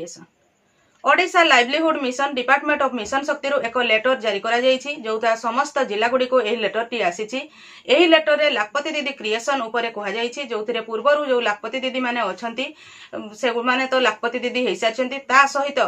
Creation Odisha livelihood mission department of mission शक्ति एक letter जारी करा जायछि जोता समस्त जिला गुडी को एही लेटर टी आसीछि। एही लेटर रे लाखपति दीदी क्रिएशन ऊपर कहा जायछि जोथिरे पूर्वरु जो लाखपति दीदी माने अछंती से माने तो लाखपति दीदी हेइ सारछंती ता सहित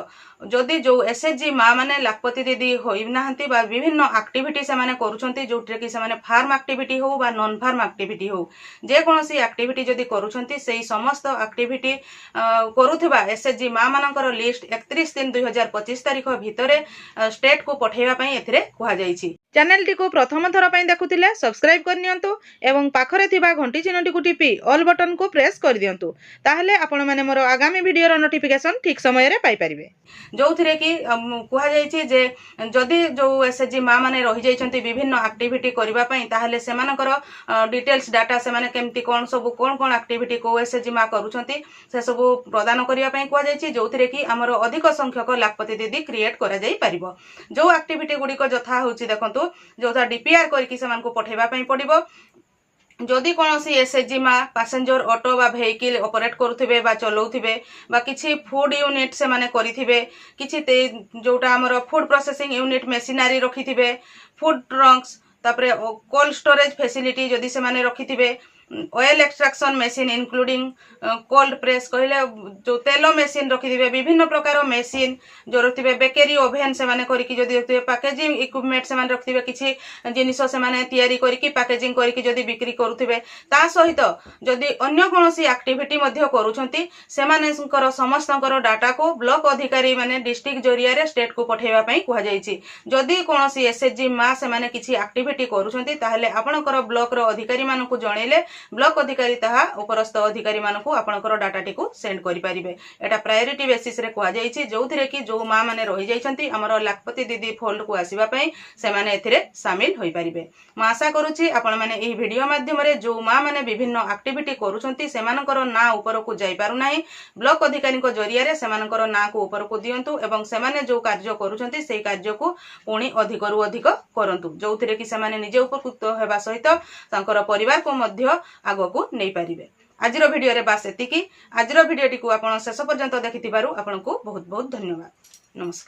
जदि जो एसएचजी माँ माने लाखपति दीदी होई नाहंती बा विभिन्न एक्टिविटी से माने करूछंती जोठरे कि से माने फार्म एक्टिविटी हो बा नॉन फार्म एक्टिविटी हो जे कोनोसी एक्टिविटी जदि करूछंती सेही समस्त एक्टिविटी करूथिबा एसएचजी माँ मानकर लिस्ट 31/3/2025 तारिख भितरे स्टेट को पठेबा पई एथिरे कहा जायछि। चैनल टी को प्रथम थर पई देखुथिले सब्सक्राइब कर नियंतु एवं पाखरे थिबा घंटी चिन्हटी को टिपि ऑल बटन को प्रेस कर दियंतु ताहले आपण माने मोर आगामी वीडियो रो नोटिफिकेशन ठीक समय रे पाई परिबे जोथिरे कि कहा जायछि जे जदि जो एसएचजी माँ माने रहि जायछंती विभिन्न एक्टिविटी करिबा पई ताहले सेमानकर डिटेल्स डाटा से माने केमती कोन सब कोन एक्टिविटी को एसएचजी माँ करूछंती से सब प्रदान करिया पई कहा जायछि जोथिरे कि हमर अधिक संख्यक लाखपति दीदी क्रिएट करा जाई परिबो। जो एक्टिविटी गुडी को जथा होछि देखंतु जोथा डीपीआर करके से मानको पठेबा पई पड़िबो। जदि कोनोसी एसएचजी माँ पैसेंजर ऑटो बा व्हीकल ऑपरेट करूथिबे बा चलाउथिबे बा किछि फूड यूनिट से माने करिथिबे किछि जोटा हमर फूड प्रोसेसिंग यूनिट मशीनरी रखिथिबे फूड ट्रंक्स तापरे कोल्ड स्टोरेज फैसिलिटी जदि से माने रखिथिबे oil extraction machine including cold press कहले जो तेल मशीन रखिथिबे विभिन्न प्रकार मशीन जो रखिथिबे बेकरी ओवन से माने करिकि जदि रखिथिबे पैकेजिंग इक्विपमेंट से माने रखिथिबे किछि जिनिस से माने तयारी करिकि पैकेजिंग करिकि जदि बिक्री करूथिबे ता सहित जदि अन्य कोनोसी एक्टिविटी मध्ये करूछंती से मानेकर समस्तकर डाटा को ब्लॉक अधिकारी माने डिस्ट्रिक्ट जरिया रे स्टेट को पठेबा पई कहा जायछि। जदि कोनोसी एसएचजी माँ से माने किछि एक्टिविटी करूछंती ताहले आपनकर ब्लॉक रो अधिकारी मानकु जणैले ब्लॉक अधिकारी ताहा उपरस्थ अधिकारी मानकु आपनकर डाटा टिकु सेंड करि परिबे। एटा प्रायोरिटी बेसिस रे कहा जायछि जोथिरे कि जो माँ माने रहि जायछंती हमर लाखपति दीदी फोल्ड को आसीबा पई से माने एथिरे शामिल होई परिबे। म आशा करूछि आपण माने एही वीडियो माध्यम रे जो माँ माने विभिन्न एक्टिविटी करूछंती सेमानकर ना ऊपर को जाई पारु नाही ब्लॉक अधिकारी को जरिया रे सेमानकर ना को ऊपर को दियंतु एवं से माने जो कार्य करूछंती सेही कार्य को पुणी अधिकरु अधिक करंतु जोथिरे कि से माने निजे उपकृत हेबा सहित तांकर परिवार को मध्य आगो को नहीं पारिबे। आजिरो वीडियो रे बास एतिकी। आजिरो वीडियो टी को आपण शेष पर्यंत देखिथिबारु आपनकु बहुत बहुत धन्यवाद। नमस्कार।